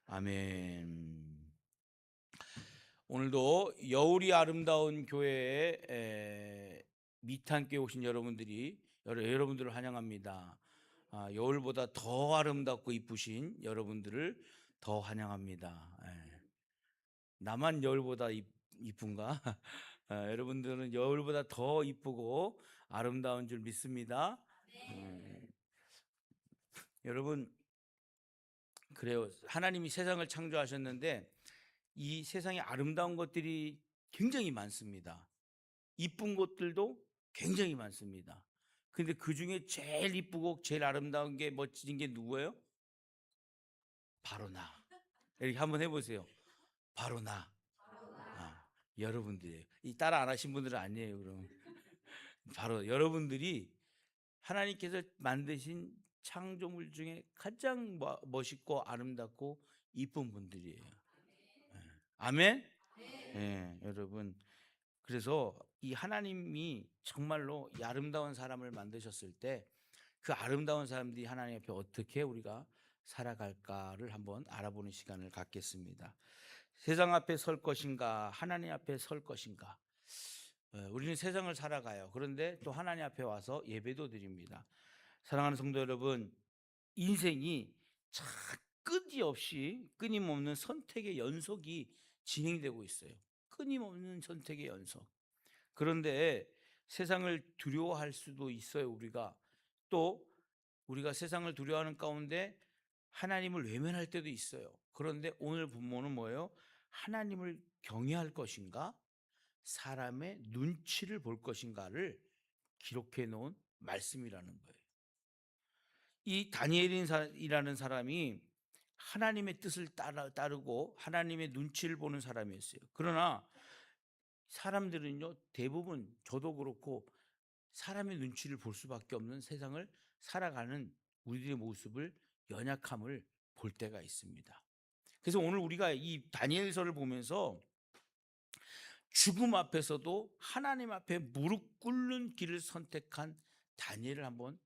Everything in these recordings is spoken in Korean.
아멘. 오늘도 여울이 아름다운 교회에 미탄교회 오신 여러분들을 환영합니다. 여울보다 더 아름답고 이쁘신 여러분들을 더 환영합니다. 나만 여울보다 이쁜가? 여러분들은 여울보다 더 이쁘고 아름다운 줄 믿습니다. 여러분, 그래요. 하나님이 세상을 창조하셨는데 이 세상에 아름다운 것들이 굉장히 많습니다. 이쁜 것들도 굉장히 많습니다. 근데 그 중에 제일 이쁘고 제일 아름다운 게 멋진 게 누구예요? 바로 나. 이렇게 한번 해보세요. 바로 나. 여러분들이에요. 이 따라 안 하신 분들은 아니에요. 그럼 바로 여러분들이 하나님께서 만드신 창조물 중에 가장 멋있고 아름답고 이쁜 분들이에요. 아멘. 여러분, 그래서 이 하나님이 정말로 이 아름다운 사람을 만드셨을 때 그 아름다운 사람들이 하나님 앞에 어떻게 우리가 살아갈까를 한번 알아보는 시간을 갖겠습니다. 세상 앞에 설 것인가, 하나님 앞에 설 것인가. 우리는 세상을 살아가요. 그런데 또 하나님 앞에 와서 예배도 드립니다. 사랑하는 성도 여러분, 인생이 참 끊임없는 선택의 연속이 진행되고 있어요. 끊임없는 선택의 연속. 그런데 세상을 두려워할 수도 있어요. 또 우리가 세상을 두려워하는 가운데 하나님을 외면할 때도 있어요. 그런데 오늘 본문은 뭐예요? 하나님을 경외할 것인가? 사람의 눈치를 볼 것인가를 기록해 놓은 말씀이라는 거예요. 이 다니엘이라는 사람이 하나님의 뜻을 따르고 하나님의 눈치를 보는 사람이었어요. 그러나 사람들은요, 대부분 저도 그렇고 사람의 눈치를 볼 수밖에 없는 세상을 살아가는 우리들의 모습을, 연약함을 볼 때가 있습니다. 그래서 오늘 우리가 이 다니엘서를 보면서 죽음 앞에서도 하나님 앞에 무릎 꿇는 길을 선택한 다니엘을 한번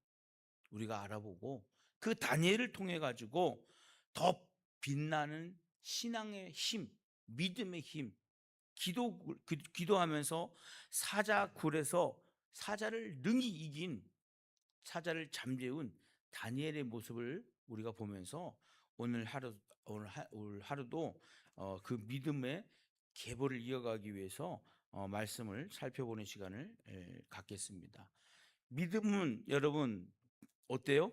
우리가 알아보고, 그 다니엘을 통해 가지고 더 빛나는 신앙의 힘, 믿음의 힘, 기도하면서 사자굴에서 사자를 능히 이긴, 사자를 잠재운 다니엘의 모습을 우리가 보면서 오늘 하루도 그 믿음의 계보를 이어가기 위해서 말씀을 살펴보는 시간을 갖겠습니다. 믿음은 여러분 어때요?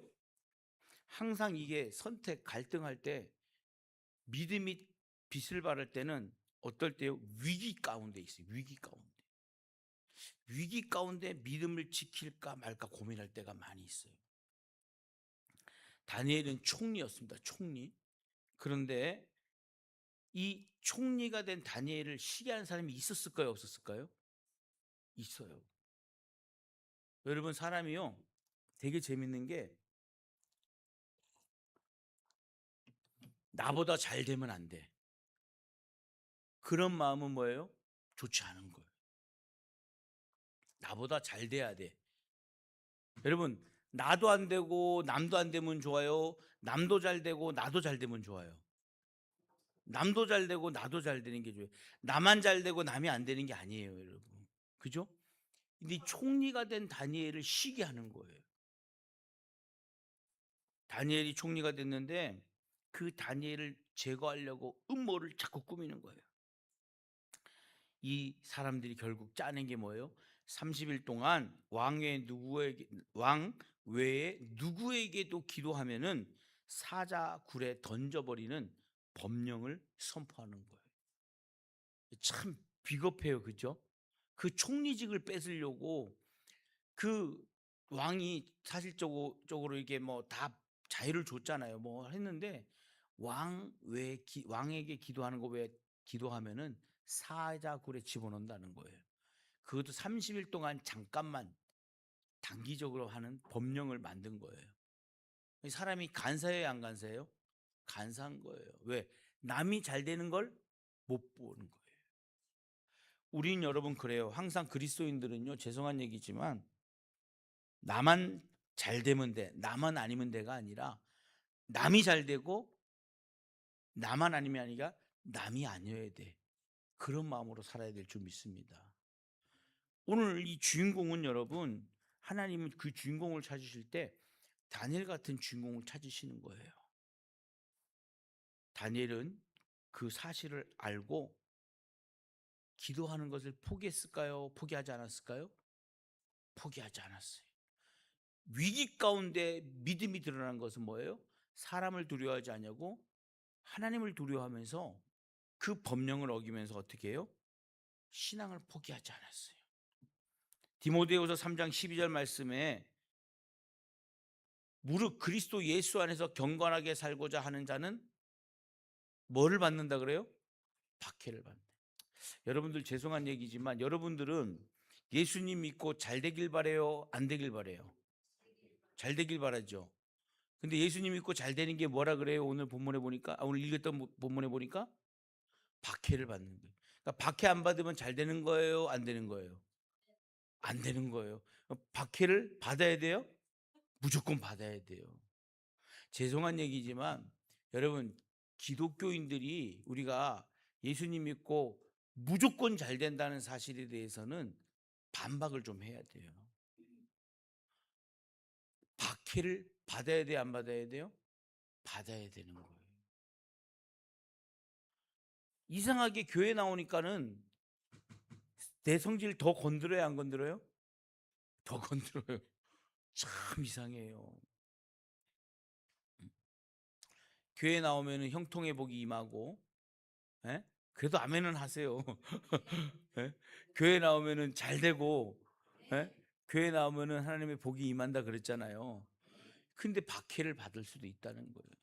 항상 이게 갈등할 때, 믿음이 빛을 발할 때는 어떨 때요? 위기 가운데 있어요. 위기 가운데 믿음을 지킬까 말까 고민할 때가 많이 있어요. 다니엘은 총리였습니다. 총리. 그런데 이 총리가 된 다니엘을 시기하는 사람이 있었을까요? 없었을까요? 있어요. 여러분, 사람이요, 되게 재밌는 게, 나보다 잘 되면 안 돼. 그런 마음은 뭐예요? 좋지 않은 거예요. 나보다 잘 돼야 돼. 여러분, 나도 안 되고 남도 안 되면 좋아요? 남도 잘 되고 나도 잘 되면 좋아요? 남도 잘 되고 나도 잘 되는 게 좋아요. 나만 잘 되고 남이 안 되는 게 아니에요, 여러분. 그죠? 근데 이 총리가 된 다니엘을 시기하는 거예요. 다니엘이 총리가 됐는데 그 다니엘을 제거하려고 음모를 자꾸 꾸미는 거예요. 이 사람들이 결국 짜낸 게 뭐예요? 30일 동안 왕 외에 누구에게도 기도하면은 사자굴에 던져버리는 법령을 선포하는 거예요. 참 비겁해요, 그죠? 그 총리직을 뺏으려고, 그 왕이 사실적으로 이게 뭐 다 자유를 줬잖아요. 뭐 했는데 왕에게 기도하는 거 왜 기도하면은 사자굴에 집어넣는다는 거예요. 그것도 30일 동안 잠깐만 단기적으로 하는 법령을 만든 거예요. 사람이 간사해요, 안 간사해요? 간사한 거예요. 왜? 남이 잘 되는 걸 못 보는 거예요. 우린 여러분 그래요. 항상 그리스도인들은요, 죄송한 얘기지만 나만 잘 되면 돼, 나만 아니면 돼가 아니라 남이 잘 되고 나만 아니면 아니가 남이 아니어야 돼. 그런 마음으로 살아야 될 줄 믿습니다. 오늘 이 주인공은 여러분, 하나님은 그 주인공을 찾으실 때 다니엘 같은 주인공을 찾으시는 거예요. 다니엘은 그 사실을 알고 기도하는 것을 포기했을까요? 포기하지 않았을까요? 포기하지 않았어요. 위기 가운데 믿음이 드러난 것은 뭐예요? 사람을 두려워하지 않냐고 하나님을 두려워하면서 그 법령을 어기면서 어떻게 해요? 신앙을 포기하지 않았어요. 디모데후서 3장 12절 말씀에 무릇 그리스도 예수 안에서 경건하게 살고자 하는 자는 뭐를 받는다 그래요? 박해를 받는다. 여러분들 죄송한 얘기지만 여러분들은 예수님 믿고 잘 되길 바래요? 안 되길 바래요? 잘 되길 바라죠. 근데 예수님 믿고 잘 되는 게 뭐라 그래요? 오늘 본문에 보니까 오늘 읽었던 본문에 보니까 박해를 받는 거예요. 그러니까 박해 안 받으면 잘 되는 거예요? 안 되는 거예요? 안 되는 거예요. 박해를 받아야 돼요? 무조건 받아야 돼요. 죄송한 얘기지만 여러분 기독교인들이 우리가 예수님 믿고 무조건 잘 된다는 사실에 대해서는 반박을 좀 해야 돼요. 박해를 받아야 돼요? 안 받아야 돼요? 받아야 되는 거예요. 이상하게 교회 나오니까는 내 성질 더 건드려요? 안 건드려요? 더 건드려요. 참 이상해요. 교회 나오면 형통의 복이 임하고, 예? 그래도 아멘은 하세요. 예? 교회 나오면은 잘 되고, 예? 교회 나오면은 하나님의 복이 임한다 그랬잖아요. 근데 박해를 받을 수도 있다는 거예요.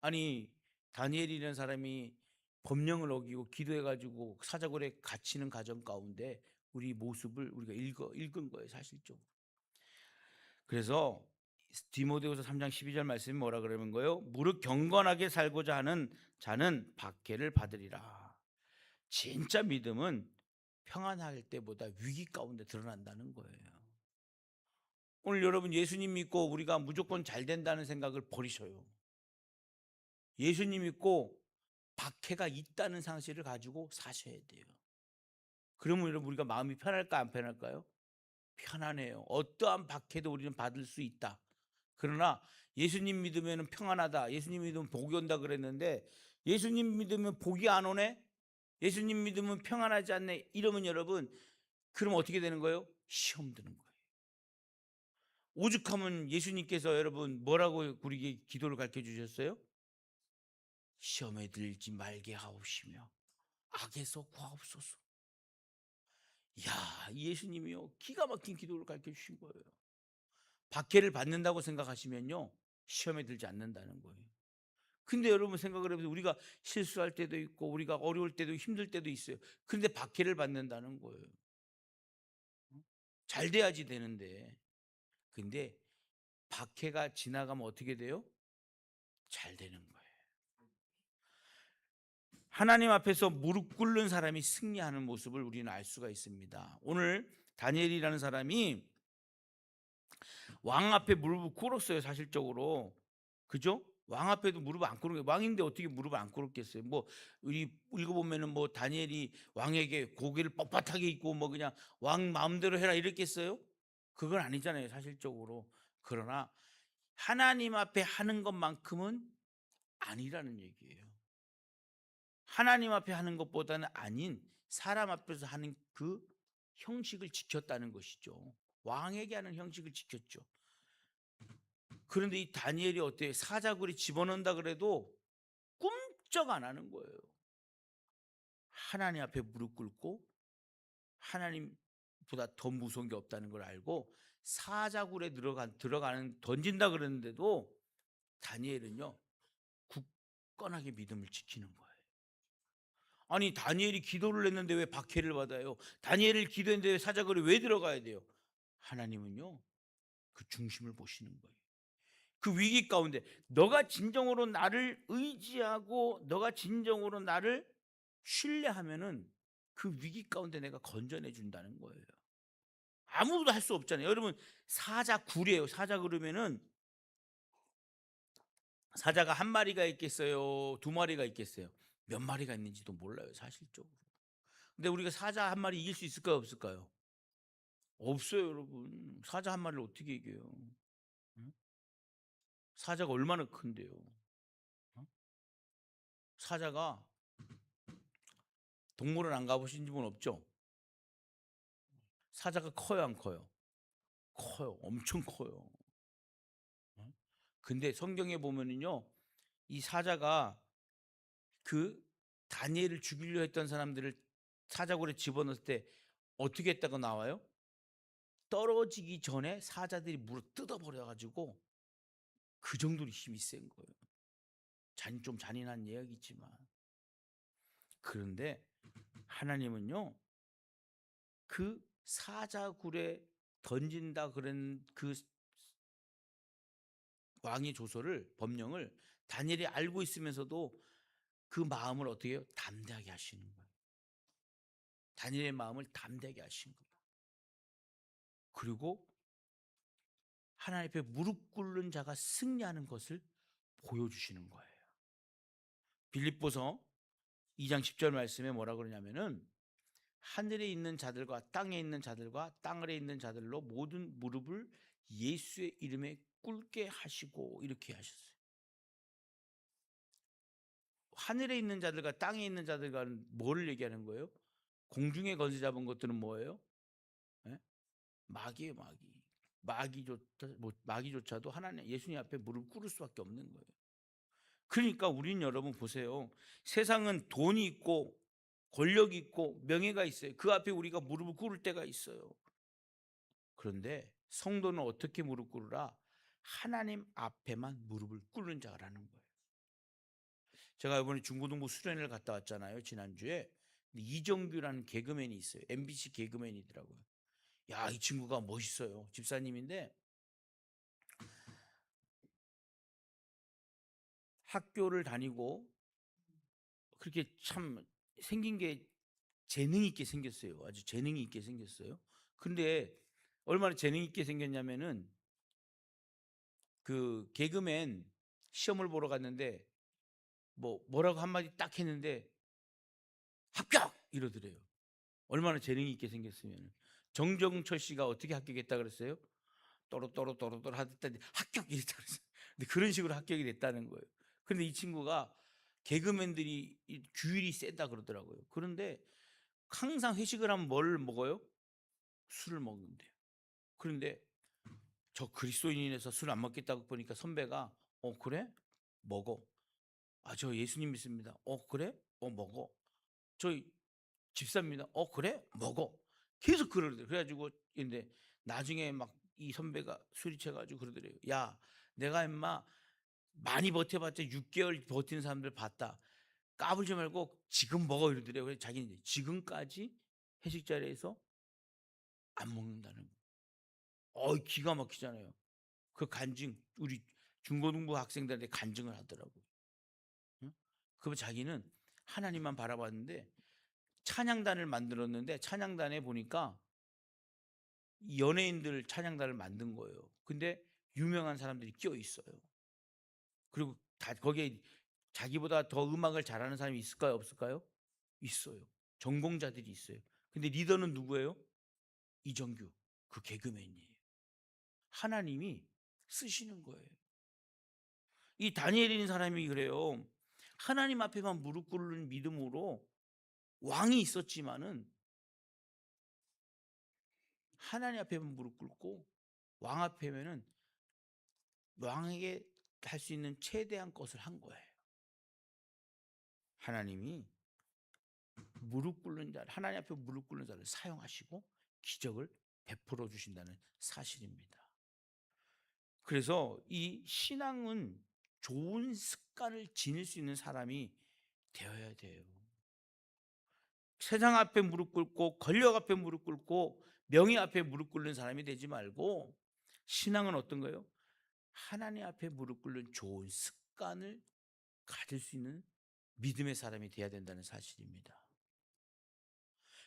아니 다니엘이라는 사람이 법령을 어기고 기도해가지고 사자굴에 갇히는 가정 가운데 우리 모습을 우리가 읽은 거예요, 사실적으로. 그래서 디모데후서 3장 12절 말씀이 뭐라 그러는 거예요? 무릇 경건하게 살고자 하는 자는 박해를 받으리라. 진짜 믿음은 평안할 때보다 위기 가운데 드러난다는 거예요. 오늘 여러분 예수님 믿고 우리가 무조건 잘 된다는 생각을 버리셔요. 예수님 믿고 박해가 있다는 사실을 가지고 사셔야 돼요. 그러면 여러분 우리가 마음이 편할까 안 편할까요? 편안해요. 어떠한 박해도 우리는 받을 수 있다. 그러나 예수님 믿으면 평안하다. 예수님 믿으면 복이 온다 그랬는데 예수님 믿으면 복이 안 오네? 예수님 믿으면 평안하지 않네? 이러면 여러분 그럼 어떻게 되는 거예요? 시험 드는 거예요. 오죽하면 예수님께서 여러분 뭐라고 우리에게 기도를 가르쳐 주셨어요? 시험에 들지 말게 하옵시며 악에서 구하옵소서. 야, 예수님이요 기가 막힌 기도를 가르쳐 주신 거예요. 박해를 받는다고 생각하시면요 시험에 들지 않는다는 거예요. 근데 여러분 생각을 해보세요. 우리가 실수할 때도 있고 우리가 어려울 때도 힘들 때도 있어요. 그런데 박해를 받는다는 거예요. 잘 돼야지 되는데. 근데 박해가 지나가면 어떻게 돼요? 잘 되는 거예요. 하나님 앞에서 무릎 꿇는 사람이 승리하는 모습을 우리는 알 수가 있습니다. 오늘 다니엘이라는 사람이 왕 앞에 무릎을 꿇었어요, 사실적으로. 그죠? 왕 앞에도 무릎을 안 꿇은 게 왕인데 어떻게 무릎을 안 꿇었겠어요? 뭐 우리 읽어보면은 뭐 다니엘이 왕에게 고개를 뻣뻣하게 입고 뭐 그냥 왕 마음대로 해라 이랬겠어요? 그건 아니잖아요, 사실적으로. 그러나 하나님 앞에 하는 것만큼은 아니라는 얘기예요. 하나님 앞에 하는 것보다는 아닌 사람 앞에서 하는 그 형식을 지켰다는 것이죠. 왕에게 하는 형식을 지켰죠. 그런데 이 다니엘이 어때요? 사자굴에 집어넣는다 그래도 꿈쩍 안 하는 거예요. 하나님 앞에 무릎 꿇고 하나님보다 더 무서운 게 없다는 걸 알고 사자굴에 들어가는 던진다 그랬는데도 다니엘은요 굳건하게 믿음을 지키는 거예요. 아니 다니엘이 기도를 했는데 왜 박해를 받아요? 다니엘을 기도했는데 왜 사자굴에 왜 들어가야 돼요? 하나님은요 그 중심을 보시는 거예요. 그 위기 가운데 너가 진정으로 나를 의지하고 너가 진정으로 나를 신뢰하면은 그 위기 가운데 내가 건져내 준다는 거예요. 아무도 할 수 없잖아요. 여러분 사자굴이에요. 사자 그러면은 사자가 한 마리가 있겠어요? 두 마리가 있겠어요? 몇 마리가 있는지도 몰라요, 사실적으로. 근데 우리가 사자 한 마리 이길 수 있을까요, 없을까요? 없어요, 여러분. 사자 한 마리를 어떻게 이겨요? 응? 사자가 얼마나 큰데요. 어? 사자가 동물원 안 가보신 분은 없죠? 사자가 커요, 안 커요? 커요. 엄청 커요. 어? 근데 성경에 보면은요, 이 사자가 그 다니엘을 죽이려 했던 사람들을 사자굴에 집어넣을 때 어떻게 했다고 나와요? 떨어지기 전에 사자들이 물어 뜯어버려 가지고 그 정도로 힘이 센 거예요. 좀 잔인한 이야기지만. 그런데 하나님은요, 그 사자굴에 던진다 그런 그 왕의 조서를, 법령을 다니엘이 알고 있으면서도 그 마음을 어떻게 해요? 담대하게 하시는 거예요. 다니엘의 마음을 담대하게 하신 거예요. 그리고 하나님 앞에 무릎 꿇는 자가 승리하는 것을 보여주시는 거예요. 빌립보서 2장 10절 말씀에 뭐라 그러냐면은 하늘에 있는 자들과 땅에 있는 자들과 땅 아래에 있는 자들로 모든 무릎을 예수의 이름에 꿇게 하시고, 이렇게 하셨어요. 하늘에 있는 자들과 땅에 있는 자들과는 뭐를 얘기하는 거예요? 공중에 거저 잡은 것들은 뭐예요? 예? 마귀예요, 마귀. 마귀조차도 하나님 예수님 앞에 무릎 꿇을 수밖에 없는 거예요. 그러니까 우린, 여러분 보세요. 세상은 돈이 있고 권력이 있고 명예가 있어요. 그 앞에 우리가 무릎을 꿇을 때가 있어요. 그런데 성도는 어떻게 무릎 꿇으라? 하나님 앞에만 무릎을 꿇는 자라는 거예요. 제가 이번에 중고등부 수련회를 갔다 왔잖아요, 지난주에. 이정규라는 개그맨이 있어요. MBC 개그맨이더라고요. 야, 이 친구가 멋있어요. 집사님인데 학교를 다니고 그렇게 참 생긴 게 재능 있게 생겼어요. 아주 재능이 있게 생겼어요. 근데 얼마나 재능 있게 생겼냐면은 그 개그맨 시험을 보러 갔는데 뭐라고 한마디 딱 했는데 합격! 이러더래요. 얼마나 재능이 있게 생겼으면. 정정철 씨가 어떻게 합격했다 그랬어요? 또로또로또로또로 하더니 합격! 이랬다 그랬어요. 근데 그런 식으로 합격이 됐다는 거예요. 근데 이 친구가 개그맨들이 규율이 세다 그러더라고요. 그런데 항상 회식을 하면 뭘 먹어요? 술을 먹는데요. 그런데 저 그리스도인이라서 술 안 먹겠다고 보니까 선배가 그래? 먹어. 아, 저 예수님 믿습니다. 그래? 먹어. 저 집사입니다. 그래? 먹어. 계속 그러더래요. 그래가지고 근데 나중에 막 이 선배가 술이 채가지고 그러더래요. 야, 내가 임마 많이 버텨봤자 6개월 버티는 사람들 봤다. 까불지 말고 지금 먹어, 이러더래요. 그래서 자기는 지금까지 회식 자리에서 안 먹는다는 거예요. 기가 막히잖아요. 그 간증, 우리 중고등부 학생들한테 간증을 하더라고요. 응? 그럼 자기는 하나님만 바라봤는데 찬양단을 만들었는데 찬양단에 보니까 연예인들 찬양단을 만든 거예요. 근데 유명한 사람들이 끼어 있어요. 그리고 다 거기에 자기보다 더 음악을 잘하는 사람이 있을까요, 없을까요? 있어요. 전공자들이 있어요. 근데 리더는 누구예요? 이정규, 그 개그맨이에요. 하나님이 쓰시는 거예요. 이 다니엘인 사람이 그래요. 하나님 앞에만 무릎 꿇는 믿음으로 왕이 있었지만은 하나님 앞에만 무릎 꿇고 왕 앞에면은 왕에게 할 수 있는 최대한 것을 한 거예요. 하나님이 무릎 꿇는 자, 하나님 앞에 무릎 꿇는 자를 사용하시고 기적을 베풀어 주신다는 사실입니다. 그래서 이 신앙은 좋은 습관을 지닐 수 있는 사람이 되어야 돼요. 세상 앞에 무릎 꿇고 권력 앞에 무릎 꿇고 명예 앞에 무릎 꿇는 사람이 되지 말고, 신앙은 어떤 거예요? 하나님 앞에 무릎 꿇는 좋은 습관을 가질 수 있는 믿음의 사람이 되어야 된다는 사실입니다.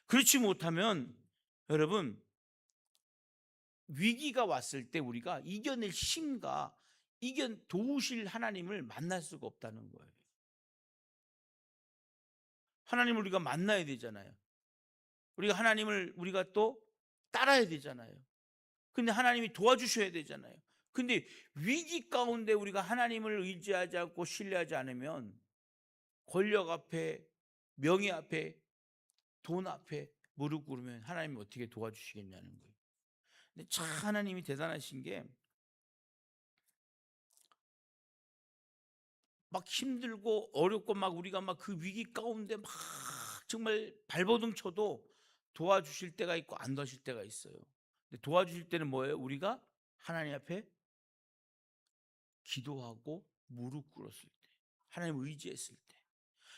그렇지 못하면 여러분, 위기가 왔을 때 우리가 이겨낼 힘과 이게 도우실 하나님을 만날 수가 없다는 거예요. 하나님을 우리가 만나야 되잖아요. 우리가 하나님을 우리가 또 따라야 되잖아요. 근데 하나님이 도와주셔야 되잖아요. 근데 위기 가운데 우리가 하나님을 의지하지 않고 신뢰하지 않으면 권력 앞에, 명예 앞에, 돈 앞에 무릎 꿇으면 하나님이 어떻게 도와주시겠냐는 거예요. 근데 참 하나님이 대단하신 게 막 힘들고 어렵고 막 우리가 막 그 위기 가운데 막 정말 발버둥 쳐도 도와주실 때가 있고 안 도와주실 때가 있어요. 근데 도와주실 때는 뭐예요? 우리가 하나님 앞에 기도하고 무릎 꿇었을 때, 하나님 의지했을 때.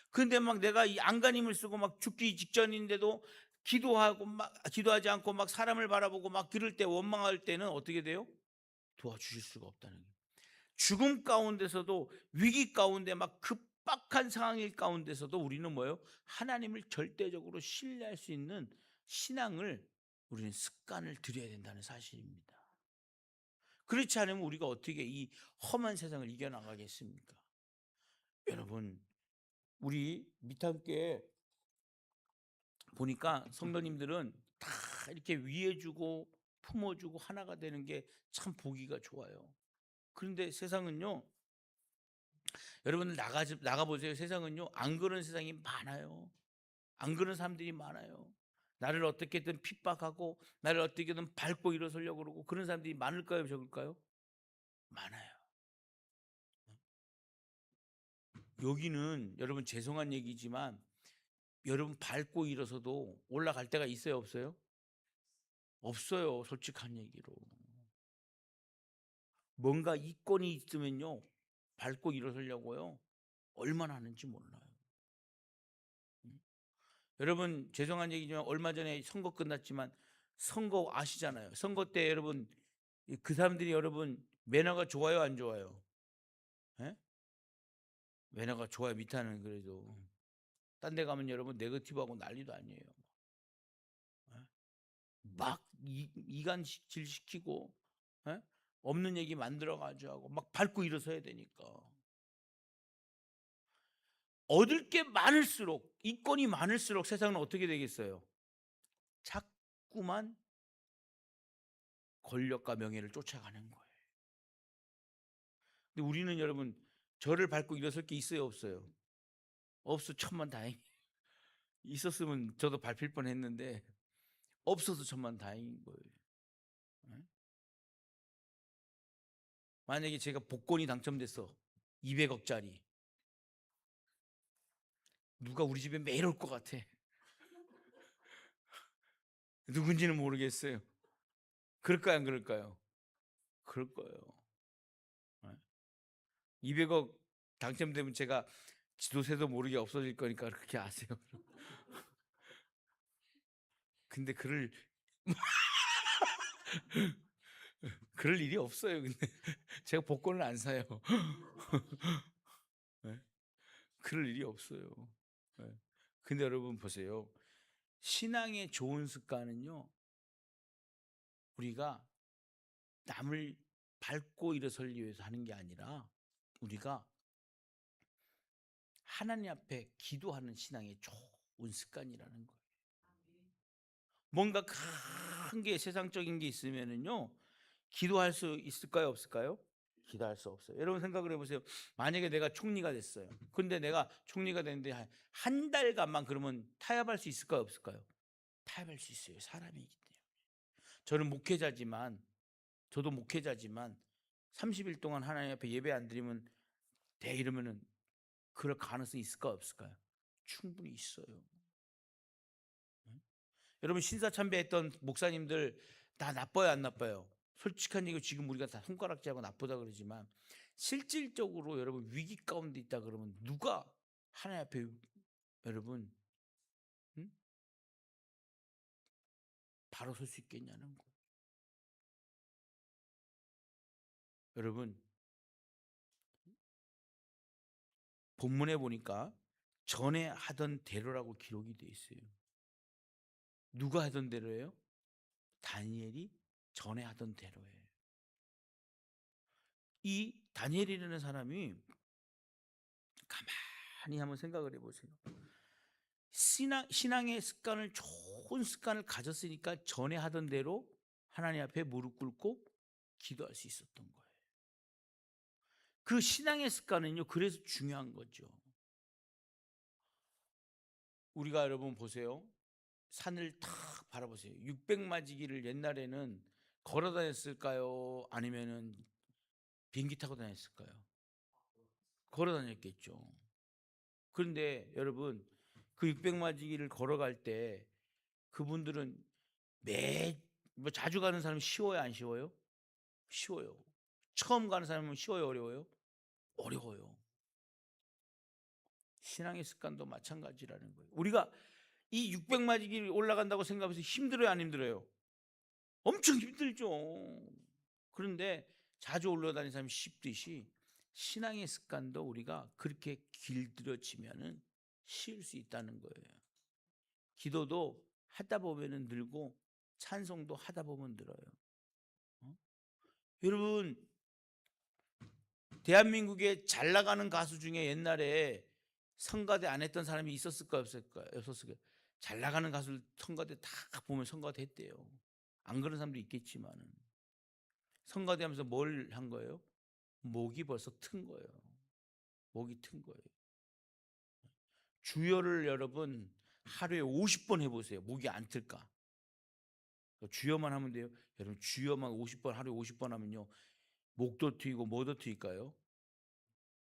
근데 막 내가 이 안간힘을 쓰고 막 죽기 직전인데도 기도하고 막 기도하지 않고 막 사람을 바라보고 막 그럴 때 원망할 때는 어떻게 돼요? 도와주실 수가 없다는 거예요. 죽음 가운데서도 위기 가운데 막 급박한 상황일 가운데서도 우리는 뭐예요? 하나님을 절대적으로 신뢰할 수 있는 신앙을 우리는 습관을 들여야 된다는 사실입니다. 그렇지 않으면 우리가 어떻게 이 험한 세상을 이겨나가겠습니까? 여러분, 우리 밑함께 보니까 성도님들은 다 이렇게 위해주고 품어주고 하나가 되는 게 참 보기가 좋아요. 그런데 세상은요, 여러분들 나가보세요. 세상은요, 안 그런 세상이 많아요. 안 그런 사람들이 많아요. 나를 어떻게든 핍박하고 나를 어떻게든 밟고 일어서려고 그러고 그런 사람들이 많을까요, 적을까요? 많아요. 여기는 여러분 죄송한 얘기지만 여러분 밟고 일어서도 올라갈 때가 있어요, 없어요? 없어요. 솔직한 얘기로. 뭔가 이권이 있으면요, 밟고 일어서려고요, 얼마나 하는지 몰라요. 여러분 죄송한 얘기지만 얼마 전에 선거 끝났지만 선거 아시잖아요. 선거 때 여러분 그 사람들이 여러분 매너가 좋아요, 안 좋아요? 예? 매너가 좋아요. 밑에는 그래도 딴 데 가면 여러분 네거티브하고 난리도 아니에요. 예? 막 이간질 시키고, 예? 없는 얘기 만들어 가지고 하고 막 밟고 일어서야 되니까. 얻을 게 많을수록, 이권이 많을수록 세상은 어떻게 되겠어요? 자꾸만 권력과 명예를 쫓아가는 거예요. 근데 우리는 여러분 저를 밟고 일어설 게 있어요, 없어요? 없어. 천만 다행. 있었으면 저도 밟힐 뻔했는데 없어서 천만 다행인 거예요. 예? 만약에 제가 복권이 당첨됐어, 200억짜리, 누가 우리 집에 매일 올 것 같아. 누군지는 모르겠어요. 그럴까요, 안 그럴까요? 그럴 거예요. 200억 당첨되면 제가 지도세도 모르게 없어질 거니까 그렇게 아세요. 근데 그럴 일이 없어요. 근데 제가 복권을 안 사요. 네? 그럴 일이 없어요. 네. 근데 여러분 보세요. 신앙의 좋은 습관은요, 우리가 남을 밟고 일어서기 위해서 하는 게 아니라 우리가 하나님 앞에 기도하는 신앙의 좋은 습관이라는 거예요. 뭔가 큰 게 세상적인 게 있으면은요, 기도할 수 있을까요, 없을까요? 기도할 수 없어요. 여러분 생각을 해보세요. 만약에 내가 총리가 됐어요. 근데 내가 총리가 됐는데 한 달간만 그러면 타협할 수 있을까요, 없을까요? 타협할 수 있어요. 사람이기 때문에. 저는 목회자지만, 저도 목회자지만 30일 동안 하나님 앞에 예배 안 드리면 돼 이러면은 그럴 가능성이 있을까요, 없을까요? 충분히 있어요. 여러분 신사참배했던 목사님들 다 나빠요, 안 나빠요? 솔직한 얘기, 지금 우리가 다 손가락질하고 나쁘다 그러지만 실질적으로 여러분 위기 가운데 있다 그러면 누가 하나님 앞에 여러분, 응? 바로 설 수 있겠냐는 거. 여러분 본문에 보니까 전에 하던 대로라고 기록이 돼 있어요. 누가 하던 대로예요? 다니엘이 전에 하던 대로예요. 이 다니엘이라는 사람이 가만히 한번 생각을 해보세요. 신앙의 습관을, 좋은 습관을 가졌으니까 전에 하던 대로 하나님 앞에 무릎 꿇고 기도할 수 있었던 거예요. 그 신앙의 습관은요, 그래서 중요한 거죠. 우리가 여러분 보세요. 산을 탁 바라보세요. 600마지기를 옛날에는 걸어 다녔을까요? 아니면은 비행기 타고 다녔을까요? 걸어 다녔겠죠. 그런데 여러분, 그 600마지기를 걸어갈 때 그분들은 뭐 자주 가는 사람이 쉬워요, 안 쉬워요? 쉬워요. 처음 가는 사람은 쉬워요, 어려워요? 어려워요. 신앙의 습관도 마찬가지라는 거예요. 우리가 이 600마지기를 올라간다고 생각해서 힘들어요, 안 힘들어요? 엄청 힘들죠. 그런데 자주 올라다니는 사람이 쉽듯이 신앙의 습관도 우리가 그렇게 길들여지면은 쉬울 수 있다는 거예요. 기도도 하다 보면은 늘고 찬송도 하다 보면 늘어요. 여러분, 대한민국에 잘 나가는 가수 중에 옛날에 성가대 안 했던 사람이 있었을까 없었을까? 없었을까? 잘 나가는 가수를 성가대 다 보면 성가대 했대요. 안 그런 사람도 있겠지만은 성가대 하면서 뭘 한 거예요? 목이 벌써 튼 거예요. 목이 튼 거예요. 주여를 여러분 하루에 50번 해보세요. 목이 안 틀까? 주여만 하면 돼요. 여러분 주여만 50번, 하루에 50번 하면요, 목도 트이고 뭐도 트일까요?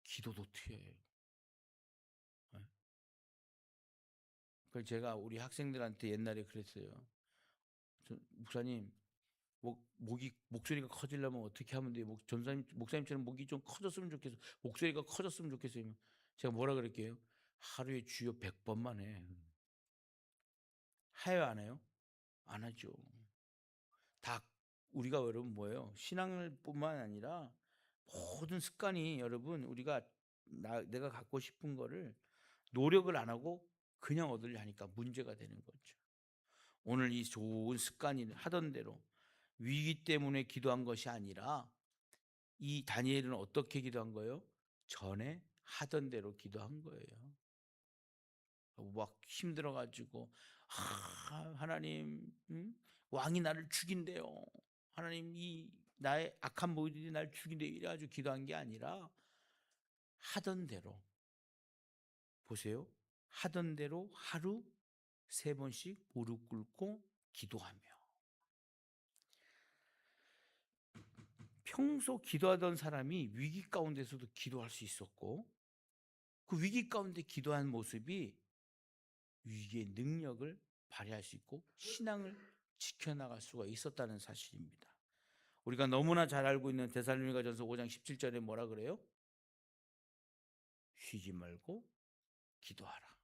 기도도 트여요. 그래서 제가 우리 학생들한테 옛날에 그랬어요. 목사님, 목소리가 커지려면 어떻게 하면 돼요? 목사님처럼 목이 좀 커졌으면 좋겠어. 목소리가 커졌으면 좋겠어요. 제가 뭐라 그럴게요? 하루에 주여 100번만 해. 해요, 안 해요? 안 하죠. 다 우리가 여러분 뭐예요? 신앙을 뿐만 아니라 모든 습관이 여러분, 우리가 내가 갖고 싶은 거를 노력을 안 하고 그냥 얻으려 하니까 문제가 되는 거죠. 오늘 이 좋은 습관이 하던 대로 위기 때문에 기도한 것이 아니라 이 다니엘은 어떻게 기도한 거예요? 전에 하던 대로 기도한 거예요. 막 힘들어가지고 하나님, 왕이 나를 죽인대요. 하나님, 이 나의 악한 모습이 나를 죽인대, 이래가지고 기도한 게 아니라 하던 대로, 보세요. 하던 대로 하루 3번씩 무릎 꿇고 기도하며, 평소 기도하던 사람이 위기 가운데서도 기도할 수 있었고, 그 위기 가운데 기도한 모습이 위기의 능력을 발휘할 수 있고 신앙을 지켜나갈 수가 있었다는 사실입니다. 우리가 너무나 잘 알고 있는 데살로니가전서 5장 17절에 뭐라 그래요? 쉬지 말고 기도하라.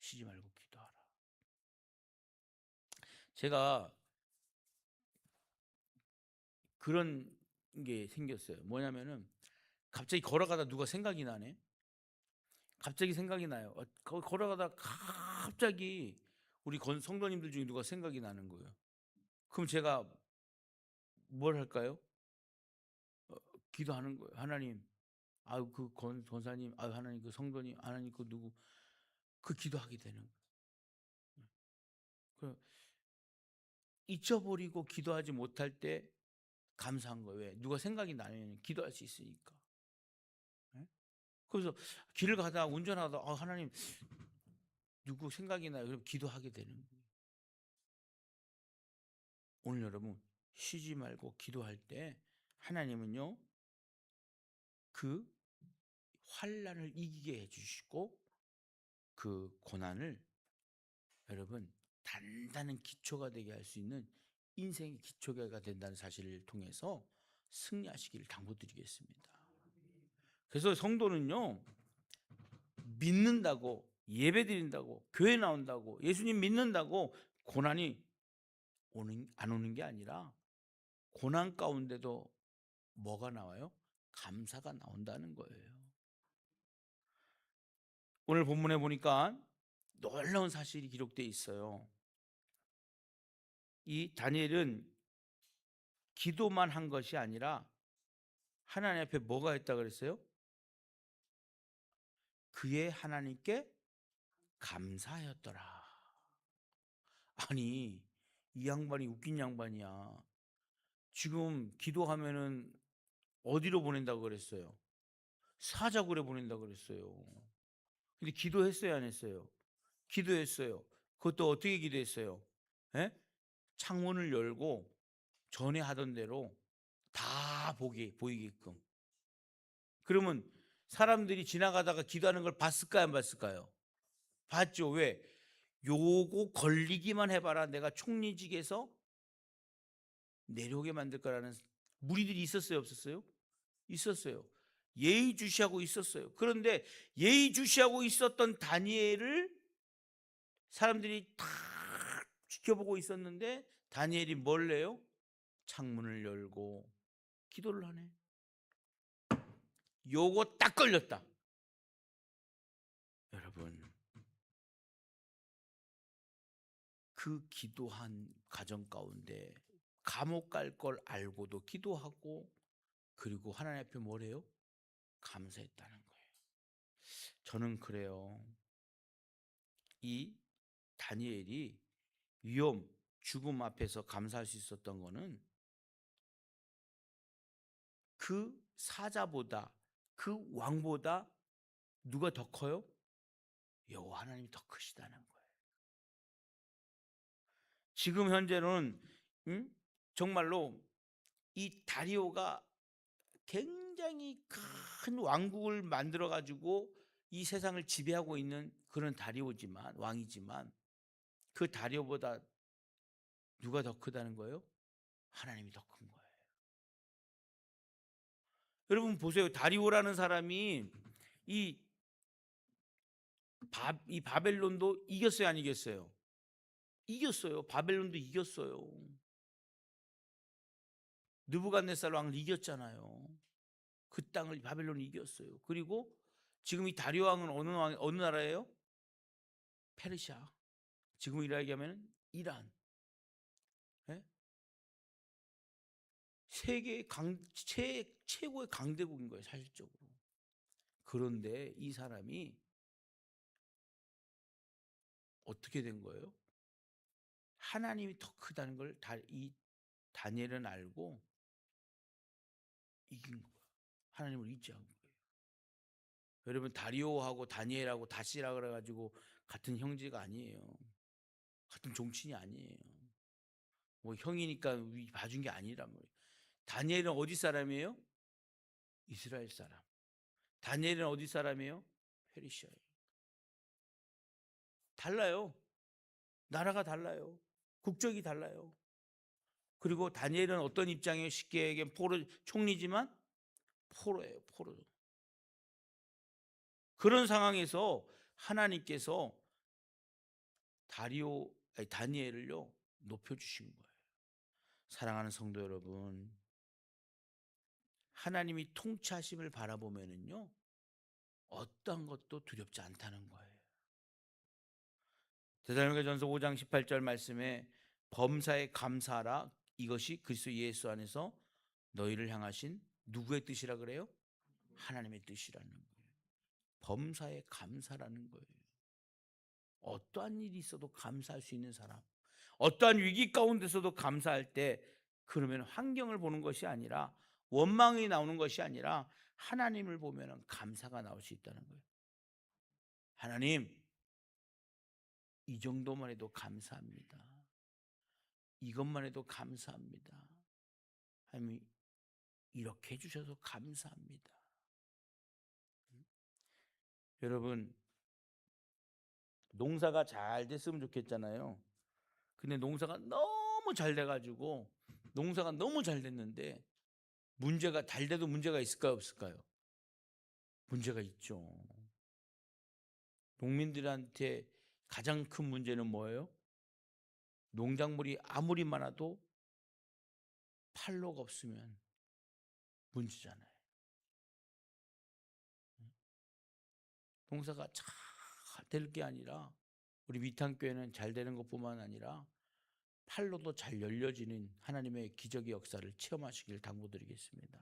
쉬지 말고 기도하라. 제가 그런 게 생겼어요. 뭐냐면은 갑자기 걸어가다 누가 생각이 나네. 갑자기 생각이 나요. 걸어가다 갑자기 우리 성도님들 중에 누가 생각이 나는 거예요. 그럼 제가 뭘 할까요? 기도하는 거예요. 하나님, 아유 그 권사님, 아유 하나님 그 성도님, 하나님 그 누구, 그 기도하게 되는 거예요. 그 잊어버리고 기도하지 못할 때 감사한 거예요. 왜? 누가 생각이 나면 기도할 수 있으니까. 네? 그래서 길을 가다 운전하다 하나님 누구 생각이 나요. 그럼 기도하게 되는 거예요. 오늘 여러분 쉬지 말고 기도할 때 하나님은요, 그 환난을 이기게 해주시고 그 고난을 여러분 단단한 기초가 되게 할 수 있는 인생의 기초가 된다는 사실을 통해서 승리하시기를 당부드리겠습니다. 그래서 성도는요, 믿는다고, 예배드린다고, 교회 나온다고, 예수님 믿는다고 고난이 안 오는 게 아니라 고난 가운데도 뭐가 나와요? 감사가 나온다는 거예요. 오늘 본문에 보니까 놀라운 사실이 기록되어 있어요. 이 다니엘은 기도만 한 것이 아니라 하나님 앞에 뭐가 했다 그랬어요? 그의 하나님께 감사하였더라. 아니, 이 양반이 웃긴 양반이야. 지금 기도하면은 어디로 보낸다고 그랬어요? 사자굴에 보낸다고 그랬어요. 근데 기도했어요, 안 했어요? 기도했어요. 그것도 어떻게 기도했어요? 예? 창문을 열고 전에 하던 대로 다 보이게끔. 그러면 사람들이 지나가다가 기도하는 걸 봤을까요, 안 봤을까요? 봤죠. 왜? 요거 걸리기만 해봐라. 내가 총리직에서 내려오게 만들 거라는 무리들이 있었어요, 없었어요? 있었어요. 예의주시하고 있었어요. 그런데 예의주시하고 있었던 다니엘을 사람들이 다 지켜보고 있었는데 다니엘이 뭘 해요? 창문을 열고 기도를 하네. 요거 딱 걸렸다. 여러분, 그 기도한 가정 가운데 감옥 갈 걸 알고도 기도하고, 그리고 하나님 앞에 뭐래요? 감사했다는 거예요. 저는 그래요. 이 다니엘이 위험, 죽음 앞에서 감사할 수 있었던 거는 그 사자보다, 그 왕보다 누가 더 커요? 여호와 하나님이 더 크시다는 거예요. 지금 현재는 정말로 이 다리오가 굉장히 큰 왕국을 만들어 가지고 이 세상을 지배하고 있는 그런 다리오지만, 왕이지만, 그 다리오보다 누가 더 크다는 거예요? 하나님이 더 큰 거예요. 여러분 보세요. 다리오라는 사람이 이 바벨론도 이겼어요, 안 이겼어요? 이겼어요. 바벨론도 이겼어요. 느부갓네살 왕을 이겼잖아요. 그 땅을 바벨론이 이겼어요. 그리고 지금 이 다리오 왕은 어느 나라예요? 페르시아. 지금 이야기하면 이란. 예? 세계 최고의 강대국인 거예요, 사실적으로. 그런데 이 사람이 어떻게 된 거예요? 하나님이 더 크다는 걸 이 다니엘은 알고 이긴 거예요. 하나님을 잊지 않은 거예요. 여러분, 다리오하고 다니엘하고 다시라 그래가지고 같은 형제가 아니에요. 같은 종친이 아니에요. 뭐 형이니까 봐준 게 아니란 말이에요. 다니엘은 어디 사람이에요? 이스라엘 사람. 다니엘은 어디 사람이에요? 페르시아예요. 달라요. 나라가 달라요. 국적이 달라요. 그리고 다니엘은 어떤 입장이에요? 쉽게 얘기하면 포로 총리지만 포로예요. 포로. 그런 상황에서 하나님께서 다니엘을요 높여주신 거예요. 사랑하는 성도 여러분, 하나님이 통치하심을 바라보면은요 어떤 것도 두렵지 않다는 거예요. 데살로니가전서 5장 18절 말씀에 범사에 감사하라, 이것이 그리스도 예수 안에서 너희를 향하신 누구의 뜻이라 그래요? 하나님의 뜻이라는 거예요. 범사에 감사라는 거예요. 어떠한 일이 있어도 감사할 수 있는 사람, 어떠한 위기 가운데서도 감사할 때, 그러면 환경을 보는 것이 아니라, 원망이 나오는 것이 아니라 하나님을 보면 감사가 나올 수 있다는 거예요. 하나님, 이 정도만 해도 감사합니다. 이것만 해도 감사합니다. 하나님, 이렇게 해주셔서 감사합니다. 여러분, 농사가 잘 됐으면 좋겠잖아요. 근데 농사가 너무 잘 돼가지고, 농사가 너무 잘 됐는데 문제가, 잘 돼도 문제가 있을까요, 없을까요? 문제가 있죠. 농민들한테 가장 큰 문제는 뭐예요? 농작물이 아무리 많아도 팔로가 없으면 문제잖아요. 농사가 잘 될 게 아니라, 우리 위탄교회는 잘 되는 것뿐만 아니라 팔로도 잘 열려지는 하나님의 기적의 역사를 체험하시길 당부드리겠습니다.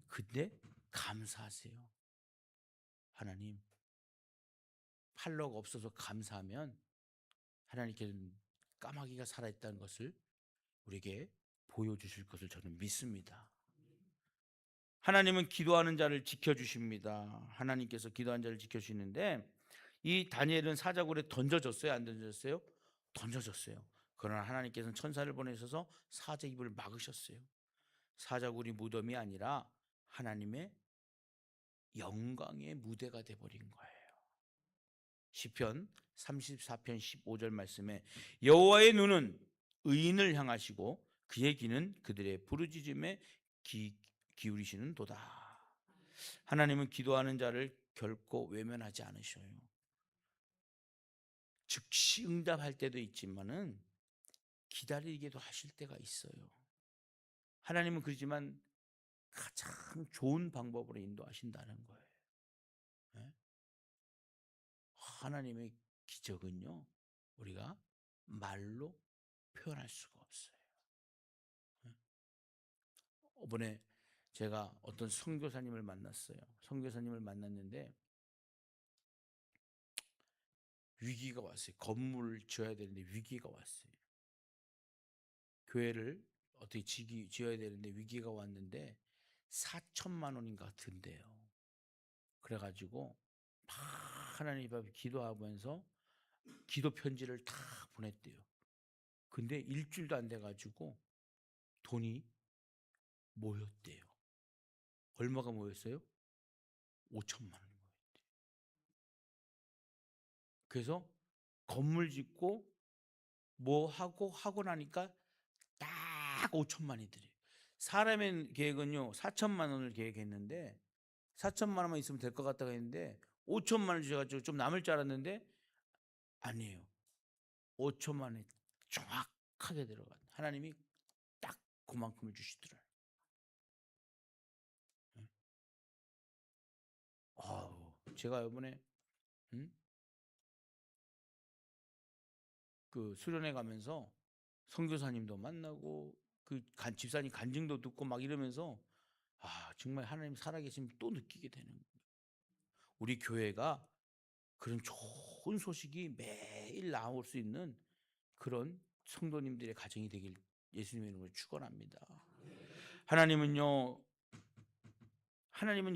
근데 감사하세요. 하나님, 팔로가 없어서 감사하면 하나님께서는 까마귀가 살아있다는 것을 우리에게 보여주실 것을 저는 믿습니다. 하나님은 기도하는 자를 지켜주십니다. 하나님께서 기도하는 자를 지켜주시는데, 이 다니엘은 사자굴에 던져졌어요? 안 던져졌어요? 던져졌어요. 그러나 하나님께서는 천사를 보내셔서 사자 입을 막으셨어요. 사자굴이 무덤이 아니라 하나님의 영광의 무대가 돼버린 거예요. 시편 34편 15절 말씀에 여호와의 눈은 의인을 향하시고 그의 귀는 그들의 부르짖음에 기울이시는 도다. 하나님은 기도하는 자를 결코 외면하지 않으셔요. 즉시 응답할 때도 있지만은 기다리게도 하실 때가 있어요. 하나님은 그러지만 가장 좋은 방법으로 인도하신다는 거예요. 네? 하나님의 기적은요, 우리가 말로 표현할 수가 없어요. 이번에 제가 어떤 선교사님을 만났어요. 선교사님을 만났는데 위기가 왔어요. 건물을 지어야 되는데 위기가 왔어요. 교회를 어떻게 지어야 되는데 위기가 왔는데 4천만 원인가 든대요. 그래가지고 막 하나님 앞에 기도하면서 기도 편지를 다 보냈대요. 근데 일주일도 안 돼가지고 돈이 모였대요. 얼마가 모였어요? 5천만 원이 모였대요. 그래서 건물 짓고 뭐 하고 나니까 딱 5천만이 들어요. 사람의 계획은요 4천만 원을 계획했는데 4천만 원만 있으면 될 것 같다고 했는데 5천만 원을 주셔가지고 좀 남을 줄 알았는데 아니에요. 5천만 원이 정확하게 들어간 하나님이 딱 그만큼을 주시더라고요. 제가 이번에 그 수련회 가면서 선교사님도 만나고 그 집사님 간증도 듣고 막 이러면서 정말 하나님 살아계심을 또 느끼게 되는 거예요. 우리 교회가 그런 좋은 소식이 매일 나올 수 있는 그런 성도님들의 가정이 되길 예수님의 이름으로 축원합니다. 하나님은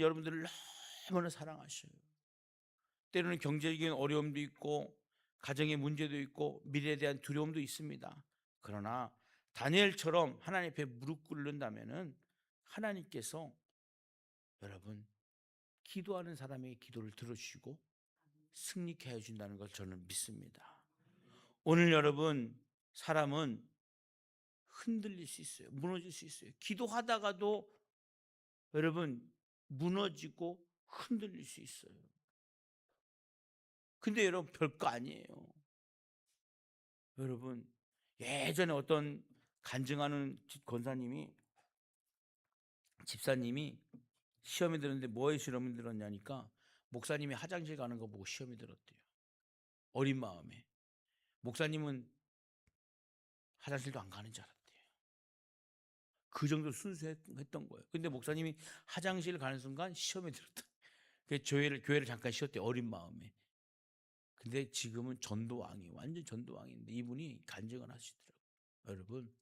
여러분들을 너무나 사랑하셔요. 때로는 경제적인 어려움도 있고 가정의 문제도 있고 미래에 대한 두려움도 있습니다. 그러나 다니엘처럼 하나님 앞에 무릎 꿇는다면은 하나님께서 여러분 기도하는 사람의 기도를 들어주시고 승리케 해준다는 걸 저는 믿습니다. 오늘 여러분 사람은 흔들릴 수 있어요. 무너질 수 있어요. 기도하다가도 여러분 무너지고 흔들릴 수 있어요. 근데 여러분 별거 아니에요. 여러분 예전에 어떤 간증하는 집사님이 시험에 들었는데 뭐에 시험이 들었냐니까 목사님이 화장실 가는 거 보고 시험이 들었대요. 어린 마음에. 목사님은 화장실도 안 가는 줄 알았대요. 그 정도 순수했던 거예요. 근데 목사님이 화장실 가는 순간 시험에 들었다. 그래서 교회를 잠깐 쉬었대요. 어린 마음에. 근데 지금은 완전 전도왕인데 이분이 간증을 하시더라고요. 여러분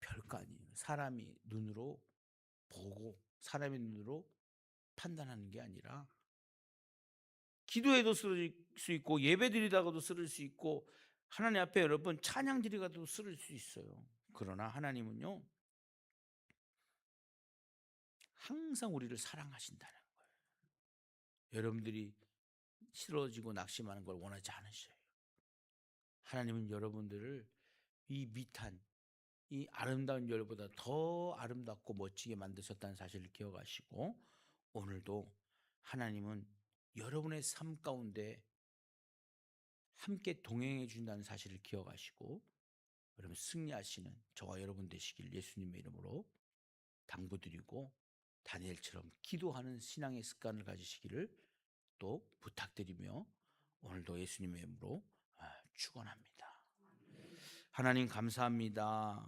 별거 아니에요. 사람이 눈으로 보고 사람의 눈으로 판단하는 게 아니라 기도해도 쓰러질 수 있고 예배 드리다가도 쓰러질 수 있고 하나님 앞에 여러분 찬양 드리다가도 쓰러질 수 있어요. 그러나 하나님은요 항상 우리를 사랑하신다는 거예요. 여러분들이 쓰러지고 낙심하는 걸 원하지 않으셔요. 하나님은 여러분들을 이 밑한 이 아름다운 열보다 더 아름답고 멋지게 만드셨다는 사실을 기억하시고 오늘도 하나님은 여러분의 삶 가운데 함께 동행해 준다는 사실을 기억하시고 여러분 승리하시는 저와 여러분 되시길 예수님의 이름으로 당부드리고 다니엘처럼 기도하는 신앙의 습관을 가지시기를 또 부탁드리며 오늘도 예수님의 이름으로 축원합니다. 하나님 감사합니다.